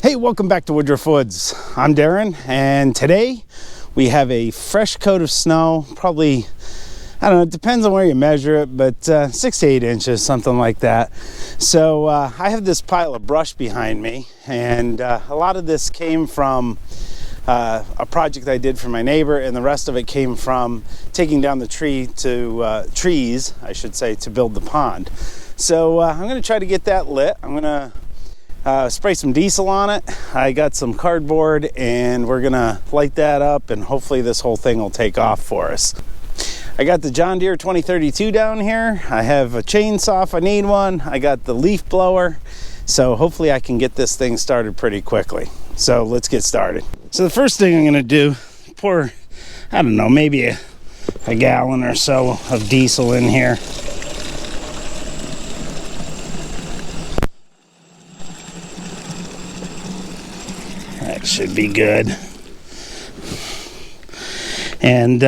Hey, welcome back to Woodruff Woods. I'm Darren, and today we have a fresh coat of snow, probably, I don't know, it depends on where you measure it, but 6 to 8 inches, something like that. So I have this pile of brush behind me, and a lot of this came from a project I did for my neighbor, and the rest of it came from taking down the trees, I should say, to build the pond. So I'm going to try to get that lit. I'm going to spray some diesel on it. I got some cardboard and we're gonna light that up, and hopefully this whole thing will take off for us. I got the John Deere 2032 down here. I have a chainsaw if I need one. I got the leaf blower. So hopefully I can get this thing started pretty quickly. So let's get started. So the first thing I'm gonna do, pour, I don't know, maybe a gallon or so of diesel in here. That should be good. And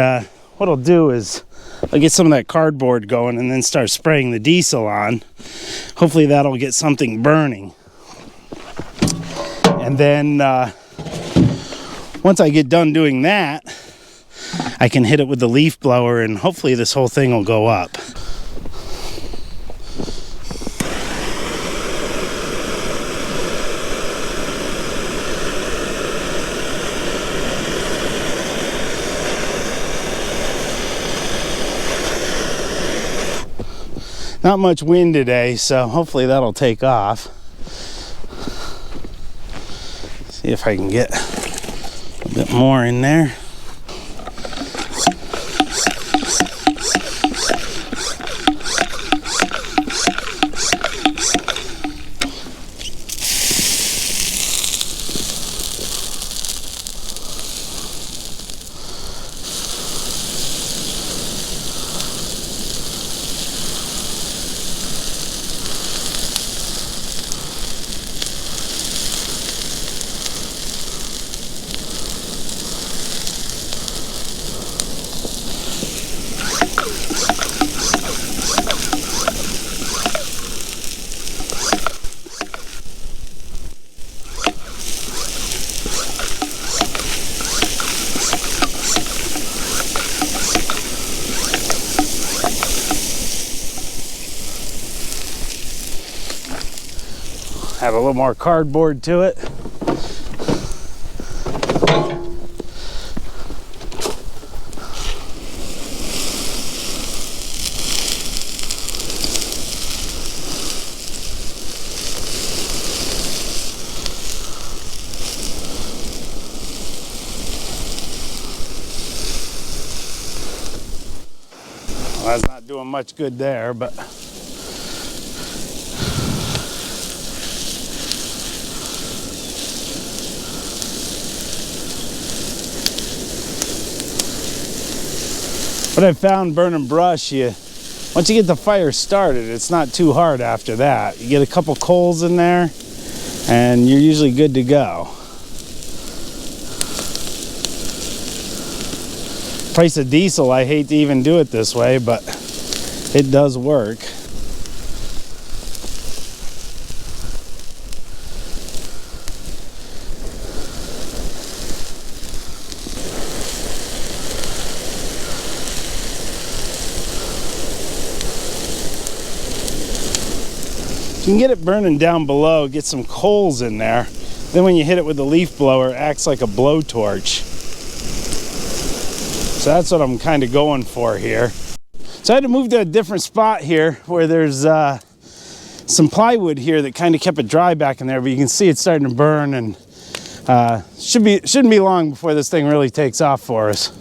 what I'll do is I'll get some of that cardboard going and then start spraying the diesel on. Hopefully that'll get something burning. And then once I get done doing that, I can hit it with the leaf blower and hopefully this whole thing will go up. Not much wind today, so hopefully that'll take off. See if I can get a bit more in there. Add a little more cardboard to it. Well, that's not doing much good there, but what I've found burning brush, once you get the fire started, it's not too hard after that. You get a couple coals in there and you're usually good to go. Price of diesel, I hate to even do it this way, but it does work. You can get it burning down below, get some coals in there. Then when you hit it with the leaf blower, it acts like a blowtorch. So that's what I'm kind of going for here. So I had to move to a different spot here where there's some plywood here that kind of kept it dry back in there, but you can see it's starting to burn, and shouldn't be long before this thing really takes off for us.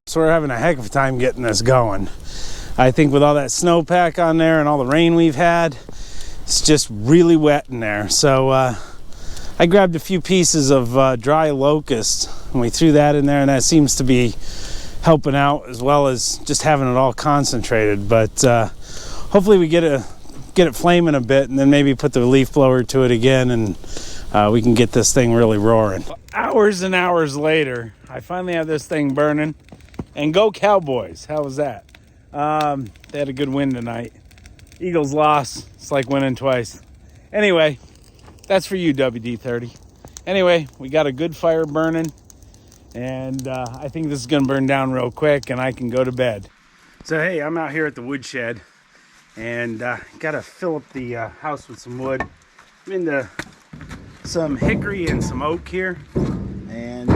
So we're having a heck of a time getting this going. I think with all that snowpack on there and all the rain we've had, it's just really wet in there. So I grabbed a few pieces of dry locust and we threw that in there, and that seems to be helping out as well as just having it all concentrated. But hopefully we get it flaming a bit, and then maybe put the leaf blower to it again, and we can get this thing really roaring. Hours and hours later, I finally have this thing burning, and go Cowboys. How was that? They had a good win tonight. Eagles lost. It's like winning twice. Anyway, That's for you, WD-30. Anyway, we got a good fire burning, and I think this is gonna burn down real quick and I can go to bed. So hey, I'm out here at the woodshed and gotta fill up the house with some wood. I'm into some hickory and some oak here, and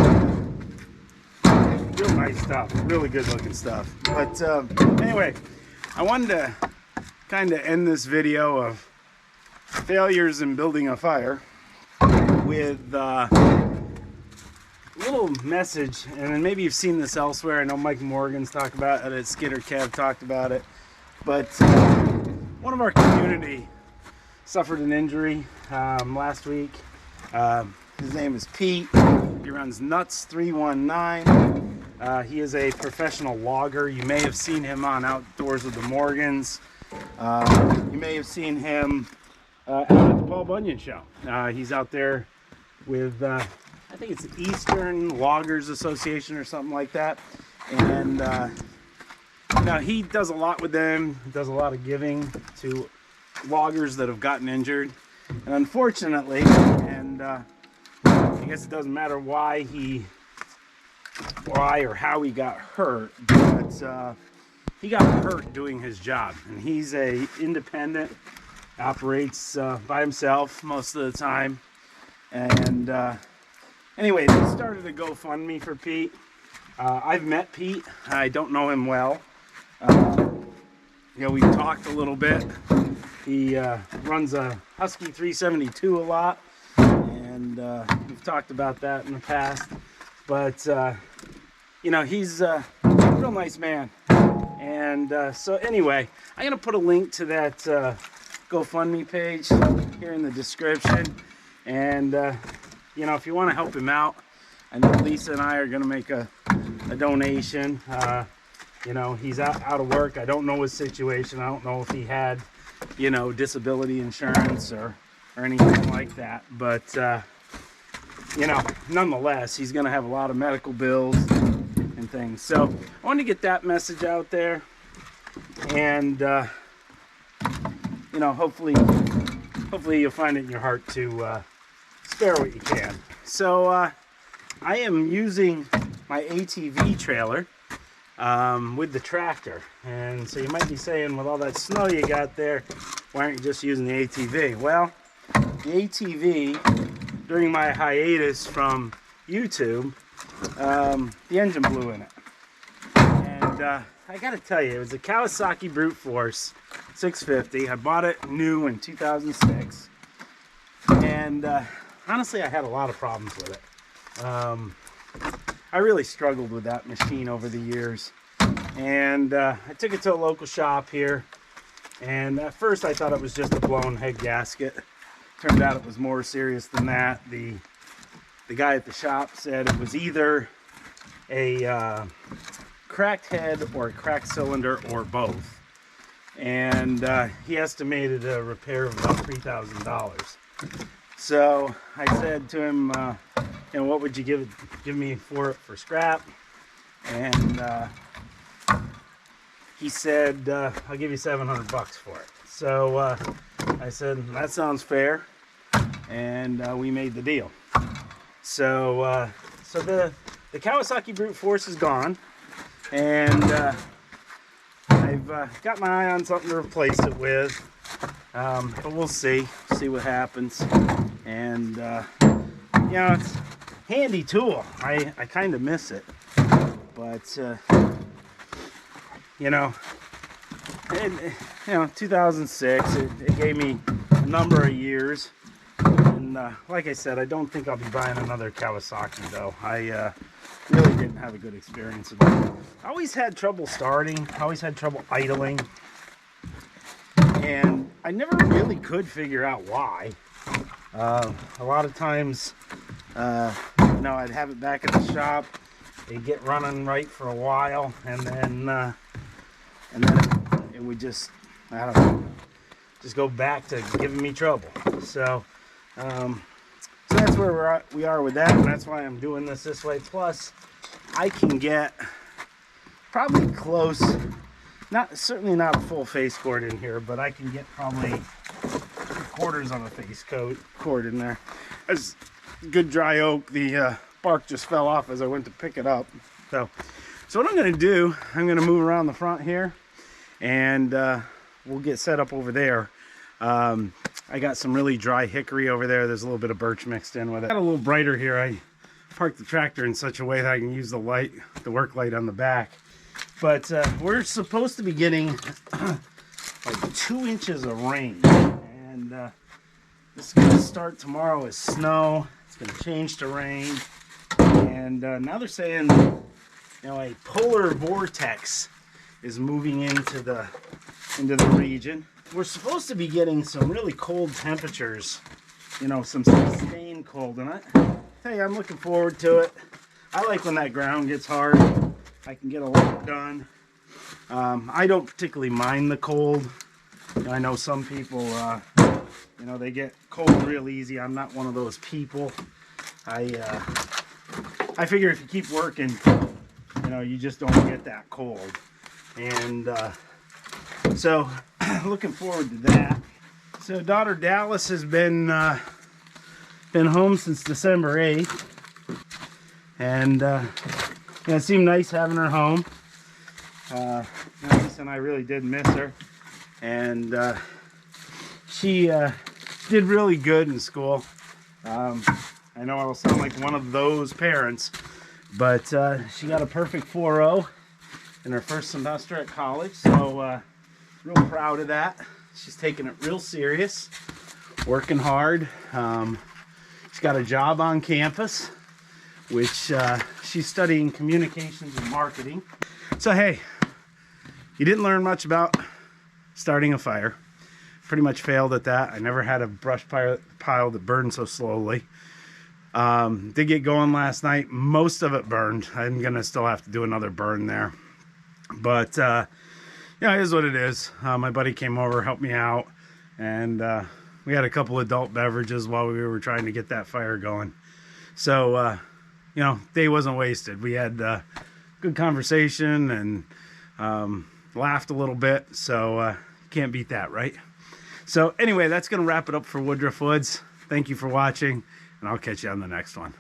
real nice stuff, really good looking stuff. But anyway, I wanted to kind of end this video of failures in building a fire with a little message, and then maybe you've seen this elsewhere. I know Mike Morgan's talked about it, Skidder Kev talked about it, but one of our community suffered an injury last week. His name is Pete. He runs Nuts 319. He is a professional logger. You may have seen him on Outdoors with the Morgans. You may have seen him out at the Paul Bunyan show. He's out there with, I think it's the Eastern Loggers Association or something like that. And now he does a lot with them. He does a lot of giving to loggers that have gotten injured. And unfortunately, and I guess it doesn't matter why or how he got hurt, but he got hurt doing his job. And he's a independent, operates by himself most of the time. And anyway, they started a GoFundMe for Pete. I've met Pete. I don't know him well. We've talked a little bit. He runs a Husky 372 a lot, and we've talked about that in the past. But he's a real nice man. And so anyway, I'm gonna put a link to that GoFundMe page here in the description. And if you want to help him out, I know Lisa and I are gonna make a donation. He's out of work. I don't know his situation. I don't know if he had disability insurance or anything like that, but nonetheless, he's gonna have a lot of medical bills and things. So I wanted to get that message out there, and hopefully you'll find it in your heart to spare what you can. So I am using my ATV trailer with the tractor, and so you might be saying, with all that snow you got there, why aren't you just using the ATV? Well, the ATV, during my hiatus from YouTube, the engine blew in it, and I gotta tell you, it was a Kawasaki Brute Force 650. I bought it new in 2006, and honestly, I had a lot of problems with it. I really struggled with that machine over the years, and I took it to a local shop here, and at first I thought it was just a blown head gasket. Turned out it was more serious than that. The guy at the shop said it was either a cracked head or a cracked cylinder or both, and he estimated a repair of about $3,000. So I said to him, what would you give me for it for scrap? And he said, I'll give you $700 for it. So I said, that sounds fair, and we made the deal. So the Kawasaki Brute Force is gone, and I've got my eye on something to replace it with, but we'll see what happens. And it's a handy tool. I kind of miss it, but 2006, it gave me a number of years, and like I said, I don't think I'll be buying another Kawasaki though. I really didn't have a good experience with it. I always had trouble starting, I always had trouble idling, and I never really could figure out why. A lot of times, I'd have it back at the shop, it'd get running right for a while, and then it would just, I don't know, just go back to giving me trouble. So that's where we are with that, and that's why I'm doing this way. Plus, I can get probably close, certainly not a full face cord in here, but I can get probably 3/4 on a face cord in there. That's good dry oak. The bark just fell off as I went to pick it up. So what I'm going to do, I'm going to move around the front here, and we'll get set up over there. I got some really dry hickory over there. There's a little bit of birch mixed in with it. Got a little brighter here. I parked the tractor in such a way that I can use the light, the work light on the back. But we're supposed to be getting like 2 inches of rain, and this is going to start tomorrow as snow. It's going to change to rain, and now they're saying, you know, a polar vortex is moving into the region. We're supposed to be getting some really cold temperatures, you know, some sustained cold, and I'm looking forward to it. I like when that ground gets hard. I can get a lot done. I don't particularly mind the cold. You know, I know some people, you know, they get cold real easy. I'm not one of those people. I figure if you keep working, you know, you just don't get that cold. And so looking forward to that. So daughter Dallas has been home since December 8th, and you know, it seemed nice having her home. Lisa and I really did miss her, and she did really good in school. I know I'll sound like one of those parents, but she got a perfect 4.0 in her first semester at college, so real proud of that. She's taking it real serious, working hard. She's got a job on campus, which she's studying communications and marketing. So hey, you didn't learn much about starting a fire. Pretty much failed at that. I never had a brush pile that burned so slowly. Did get going last night. Most of it burned. I'm gonna still have to do another burn there, but yeah, it is what it is. My buddy came over, helped me out, and we had a couple adult beverages while we were trying to get that fire going. So you know, day wasn't wasted. We had good conversation and laughed a little bit, so can't beat that, right? So anyway, that's gonna wrap it up for Woodruff Woods. Thank you for watching, and I'll catch you on the next one.